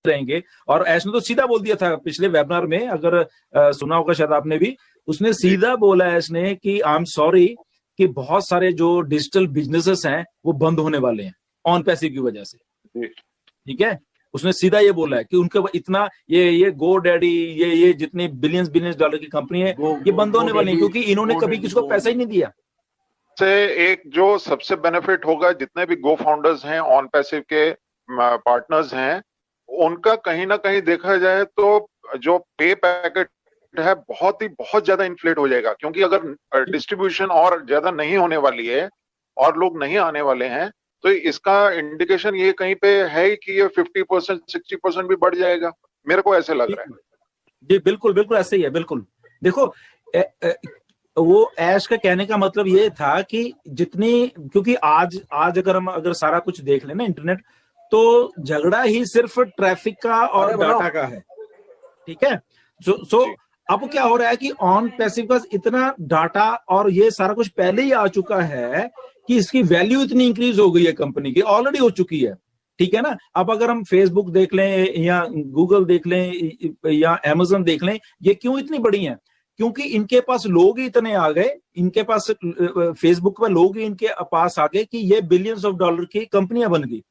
रहेंगे। और ऐश ने तो सीधा बोल दिया था पिछले वेबिनार में, अगर सुना होगा शायद आपने भी, उसने सीधा बोला ऐश ने कि आई एम सॉरी कि बहुत सारे जो डिजिटल बिजनेसेस हैं वो बंद होने वाले हैं ऑन पैसिव की वजह से। ठीक है, उसने सीधा ये बोला है कि उनका इतना ये गो डैडी ये जितनी बिलियंस डॉलर की कंपनी है ये बंद होने वाली है, क्योंकि इन्होंने कभी किसी को पैसा ही नहीं दिया। से एक जो सबसे बेनिफिट होगा, जितने भी गो फाउंडर्स हैं, ऑन पैसिव के पार्टनर्स हैं, उनका कहीं ना कहीं देखा जाए तो जो पे पैकेट है बहुत ज्यादा इन्फ्लेट हो जाएगा, क्योंकि अगर डिस्ट्रीब्यूशन और ज्यादा नहीं होने वाली है और लोग नहीं आने वाले हैं, तो इसका इंडिकेशन ये कहीं पे है कि ये 50% 60% भी बढ़ जाएगा, मेरे को ऐसे लग रहा है। जी बिल्कुल बिल्कुल ऐसे ही है। बिल्कुल देखो वो ऐश का कहने का मतलब ये था कि जितनी, क्योंकि आज अगर सारा कुछ देख लेना इंटरनेट, तो झगड़ा ही सिर्फ ट्रैफिक का और डाटा का है। ठीक है, सो अब क्या हो रहा है कि ऑन पैसिव का इतना डाटा और ये सारा कुछ पहले ही आ चुका है कि इसकी वैल्यू इतनी इंक्रीज हो गई है कंपनी की, ऑलरेडी हो चुकी है। ठीक है ना, अब अगर हम फेसबुक देख लें या गूगल देख लें या अमेज़न देख लें, ये क्यों इतनी बड़ी हैं? क्योंकि इनके पास लोग ही इतने आ गए, इनके पास फेसबुक पर लोग ही इनके पास आ गए कि ये बिलियंस ऑफ डॉलर की कंपनियां बन गई।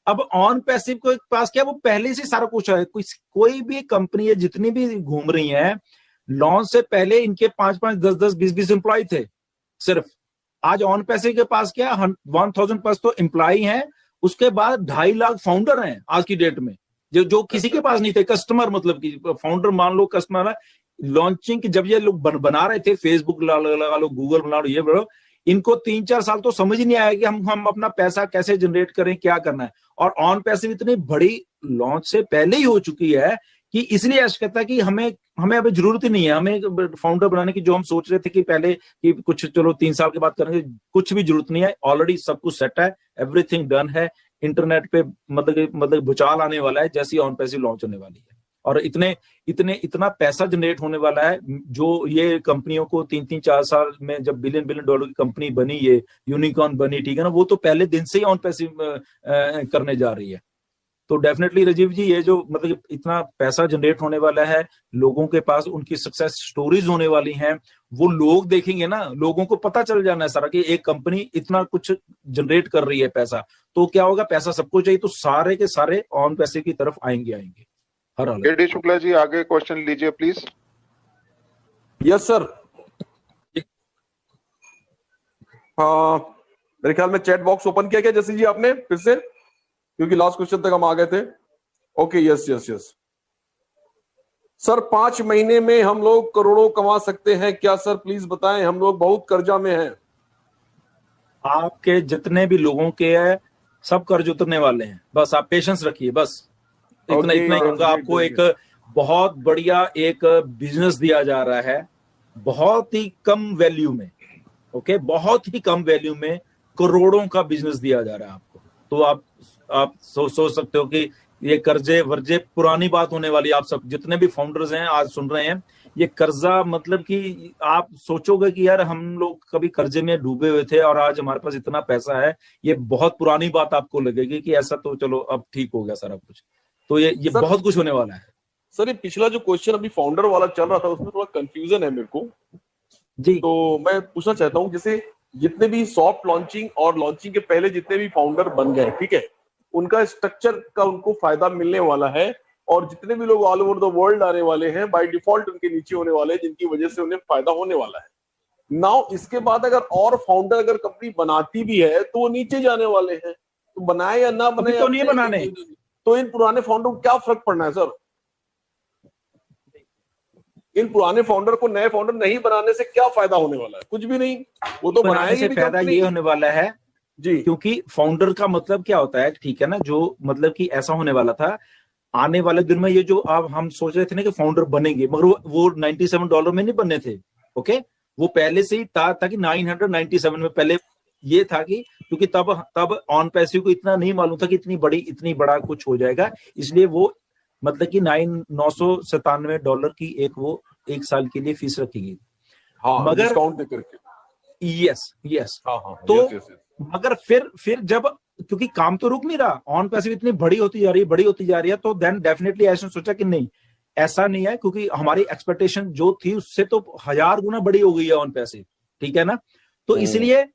अब ऑन पैसिव के पास क्या, वो पहले से सारा कुछ है। कोई भी कंपनी है जितनी भी घूम रही है, लॉन्च से पहले इनके 5-5, 10-10, 20-20 एम्प्लॉय थे सिर्फ। आज ऑन पैसिव के पास क्या 1000 प्लस तो एम्प्लॉय हैं, उसके बाद 2.5 लाख फाउंडर हैं आज की डेट में, जो किसी के पास नहीं थे। कस्टमर मतलब कि फाउंडर मान लो कस्टमर है। लॉन्चिंग की जब ये लोग बना रहे थे, फेसबुक लगा लो, गूगल बना लो, ये बना लो, इनको 3-4 साल तो समझ ही नहीं आया कि हम अपना पैसा कैसे जनरेट करें, क्या करना है। और ऑन पैसिव इतनी बड़ी लॉन्च से पहले ही हो चुकी है कि इसलिए ऐसा कहता है कि हमें अभी जरूरत ही नहीं है हमें फाउंडर बनाने की, जो हम सोच रहे थे कि पहले कि कुछ चलो 3 साल के बाद करेंगे, कुछ भी जरूरत नहीं है। ऑलरेडी सब कुछ सेट है, एवरीथिंग डन है। इंटरनेट पे मतलब भूचाल आने वाला है जैसी ऑन पैसिव लॉन्च होने वाली है, और इतना पैसा जनरेट होने वाला है। जो ये कंपनियों को 3-3, 4 साल में जब बिलियन डॉलर की कंपनी बनी, ये यूनिकॉर्न बनी, ठीक है ना, वो तो पहले दिन से ही ऑन पैसिव करने जा रही है। तो डेफिनेटली राजीव जी, ये जो मतलब इतना पैसा जनरेट होने वाला है, लोगों के पास उनकी सक्सेस स्टोरीज होने वाली हैं, वो लोग देखेंगे ना, लोगों को पता चल जाना है सारा कि एक कंपनी इतना कुछ जनरेट कर रही है पैसा, तो क्या होगा, पैसा सबको चाहिए, तो सारे के सारे ऑन पैसिव की तरफ आएंगे हर हाल। केडी शुक्ला जी, आगे क्वेश्चन लीजिए प्लीज। Yes sir. हाँ, मेरे ख्याल में चैट बॉक्स ओपन किया क्या जैसे जी आपने फिर से, क्योंकि लास्ट क्वेश्चन तक हम आ गए थे। ओके, यस सर, 5 महीने में हम लोग करोड़ों कमा सकते हैं क्या सर? प्लीज बताएं, हम लोग बहुत कर्जा में हैं। आपके जितने भी लोगों के हैं सब कर्ज उतरने वाले हैं, बस आप पेशेंस रखिए। बस इतना ही कहूंगा आपको। एक बहुत बढ़िया एक बिजनेस दिया जा रहा है, बहुत ही कम वैल्यू में। ओके, बहुत ही कम वैल्यू में करोड़ों का बिजनेस दिया जा रहा है आपको। तो आप सोच सकते हो कि ये कर्जे वर्जे पुरानी बात होने वाली। आप सब जितने भी फाउंडर्स हैं आज सुन रहे हैं, ये कर्जा मतलब कि आप सोचोगे कि यार हम लोग कभी कर्जे में डूबे हुए थे और आज हमारे पास इतना पैसा है। ये बहुत पुरानी बात आपको लगेगी कि ऐसा तो चलो अब ठीक हो गया सारा कुछ। तो ये बहुत कुछ होने वाला है सर। ये पिछला जो क्वेश्चन अभी फाउंडर वाला चल रहा था, उसमें थोड़ा कंफ्यूजन है मेरे को जी। तो मैं पूछना चाहता हूँ, जैसे जितने भी सॉफ्ट लॉन्चिंग और लॉन्चिंग के पहले जितने भी फाउंडर बन गए, ठीक है, उनका स्ट्रक्चर का उनको फायदा मिलने वाला है, और जितने भी लोग ऑल ओवर द वर्ल्ड आने वाले हैं बाय डिफॉल्ट उनके नीचे होने वाले हैं, जिनकी वजह से उन्हें फायदा होने वाला है। नाउ इसके बाद अगर और फाउंडर अगर कंपनी बनाती भी है तो वो नीचे जाने वाले हैं, तो बनाए या ना बने तो नहीं बनाने, तो इन पुराने फाउंडर को क्या फर्क पड़ना है सर? इन पुराने फाउंडर को नए फाउंडर नहीं बनाने से क्या फायदा होने वाला है? कुछ भी नहीं, वो तो बनाने से फायदा ये होने वाला है जी, क्योंकि फाउंडर का मतलब क्या होता है, ठीक है ना, जो मतलब कि ऐसा होने वाला था आने वाले दिन में। ये जो अब हम सोच रहे थे ना कि फाउंडर बनेंगे, मगर वो $97 में नहीं बने थे। ओके, वो पहले से ही था कि 997 में पहले ये था कि क्योंकि तब ऑन पैसिव को इतना नहीं मालूम था कि इतनी बड़ा कुछ हो जाएगा, इसलिए वो मतलब कि $997 की एक साल के लिए फीस रखी गई। हाँ, मगर डिस्काउंट देकर के। यस हाँ, तो यस। मगर फिर जब क्योंकि काम तो रुक नहीं रहा, ऑन पैसिव इतनी बड़ी होती जा रही है, तो देन डेफिनेटली ऐसा सोचा कि नहीं, ऐसा नहीं है, क्योंकि हमारी एक्सपेक्टेशन जो थी उससे तो 1000 गुना बड़ी हो गई है ऑन पैसिव, ठीक है ना। तो इसलिए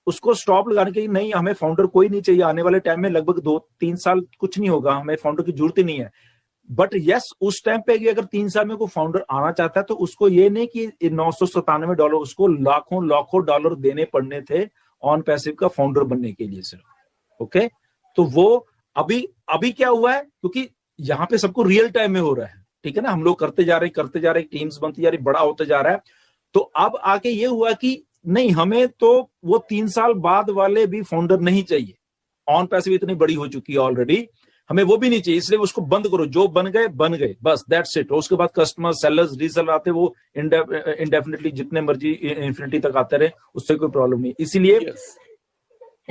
उसको स्टॉप लगाने के लिए, नहीं हमें फाउंडर कोई नहीं चाहिए आने वाले टाइम में, लगभग 2-3 साल कुछ नहीं होगा, हमें फाउंडर की जरूरत ही नहीं है। बट यस, उस टाइम पे अगर 3 साल में कोई फाउंडर आना चाहता है तो उसको ये नहीं कि $997, उसको लाखों डॉलर देने पड़ने थे ऑन पैसिव का फाउंडर बनने के लिए सिर्फ। ओके, तो वो अभी क्या हुआ है, क्योंकि यहाँ पे सबको रियल टाइम में हो रहा है, ठीक है ना, हम लोग करते जा रहे, टीम्स बनती जा रही, बड़ा होता जा रहा है। तो अब आके ये हुआ कि नहीं, हमें तो वो 3 साल बाद वाले भी फाउंडर नहीं चाहिए, ऑन पैसिव इतनी बड़ी हो चुकी है ऑलरेडी, हमें वो भी नहीं चाहिए, इसलिए उसको बंद करो, जो बन गए बस, दैट्स इट। उसके बाद कस्टमर, सेलर्स, रीसेलर आते, वो इंडेफिनिटली जितने मर्जी इन्फिनिटी तक आते रहे, उससे कोई प्रॉब्लम नहीं। इसीलिए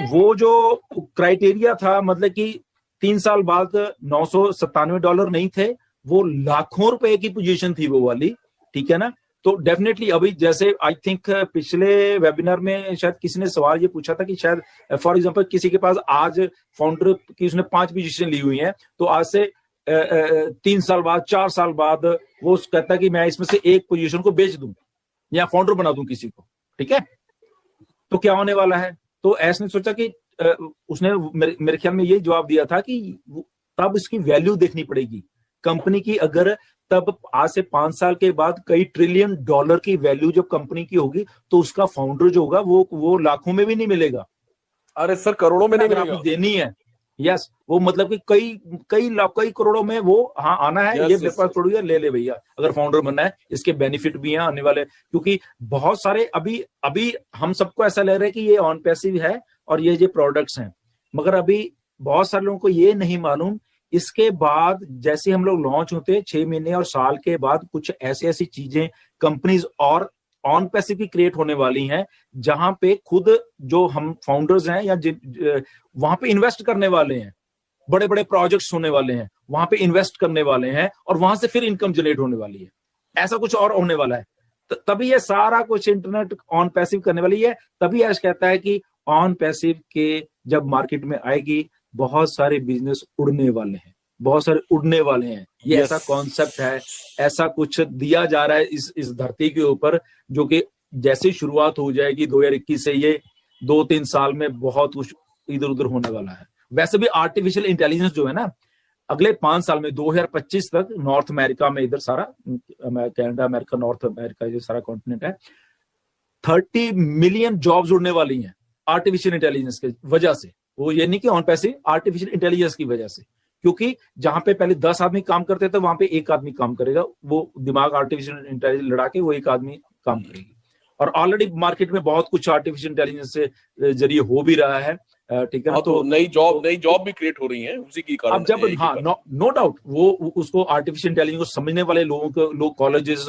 वो जो क्राइटेरिया था, मतलब कि 3 साल बाद $997 नहीं थे, वो लाखों रुपए की पोजीशन थी वो वाली, ठीक है ना। तो डेफिनेटली अभी जैसे आई थिंक पिछले वेबिनार में शायद किसी ने सवाल ये पूछा था कि शायद फॉर एग्जांपल किसी के पास आज फाउंडर की उसने 5 पोजीशन ली हुई है, तो आज से 3 साल बाद, 4 साल बाद वो कहता है कि मैं इसमें से एक पोजीशन को बेच दूं या फाउंडर बना दूं किसी को, ठीक है। तो क्या होने वाला है, तो ऐसे ने सोचा कि उसने मेरे ख्याल में ये जवाब दिया था कि तब इसकी वैल्यू देखनी पड़ेगी कंपनी की। अगर तब आज से 5 साल के बाद कई ट्रिलियन डॉलर की वैल्यू जब कंपनी की होगी, तो उसका फाउंडर जो होगा वो लाखों में भी नहीं मिलेगा। अरे सर, करोड़ों में नहीं मिलेगा, आपको देनी है। यस, वो मतलब कि कई करोड़ों में वो आना है। ये मेरे पास थोड़ी है, ले ले भैया, अगर फाउंडर बनना है, इसके बेनिफिट भी हैं आने वाले, क्योंकि बहुत सारे अभी हम सबको ऐसा लग रहा है कि ये ऑन पैसिव है और ये प्रोडक्ट्स हैं, मगर अभी बहुत सारे लोगों को ये नहीं मालूम, इसके बाद जैसे हम लोग लॉन्च होते 6 महीने और साल के बाद कुछ ऐसी चीजें कंपनीज और ऑन पैसिव की क्रिएट होने वाली हैं, जहां पे खुद जो हम फाउंडर्स हैं या वहां पे इन्वेस्ट करने वाले हैं, बड़े बड़े प्रोजेक्ट्स होने वाले हैं, वहां पे इन्वेस्ट करने वाले हैं और वहां से फिर इनकम जनरेट होने वाली है। ऐसा कुछ और होने वाला है, तभी ये सारा कुछ इंटरनेट ऑन पैसिव करने वाली है। तभी ऐश कहता है कि ऑन पैसिव के जब मार्केट में आएगी, बहुत सारे बिजनेस उड़ने वाले हैं, बहुत सारे उड़ने वाले हैं। ये ऐसा कॉन्सेप्ट है, ऐसा कुछ दिया जा रहा है इस धरती के ऊपर, जो कि जैसे शुरुआत हो जाएगी 2021 से, ये 2-3 साल में बहुत कुछ इधर उधर होने वाला है। वैसे भी आर्टिफिशियल इंटेलिजेंस जो है ना, अगले 5 साल में 2025 तक नॉर्थ अमेरिका में, इधर सारा कनाडा, अमेरिका, नॉर्थ अमेरिका, जो सारा कॉन्टिनेंट है, 30 मिलियन जॉब्स उड़ने वाली हैं आर्टिफिशियल इंटेलिजेंस की वजह से। वो ये नहीं कि ऑन पैसिव, आर्टिफिशियल इंटेलिजेंस की वजह से, क्योंकि जहां पे पहले 10 आदमी काम करते थे, वहां पे 1 आदमी काम करेगा, वो दिमाग आर्टिफिशियल इंटेलिजेंस लड़ा के वो 1 आदमी काम करेगी। और ऑलरेडी मार्केट में बहुत कुछ आर्टिफिशियल इंटेलिजेंस से जरिए हो भी रहा है, ठीक है ना। तो नई जॉब भी क्रिएट हो रही है उसी की कारण। अब जब नो डाउट वो उसको आर्टिफिशियल इंटेलिजेंस को समझने वाले लोग कॉलेजेस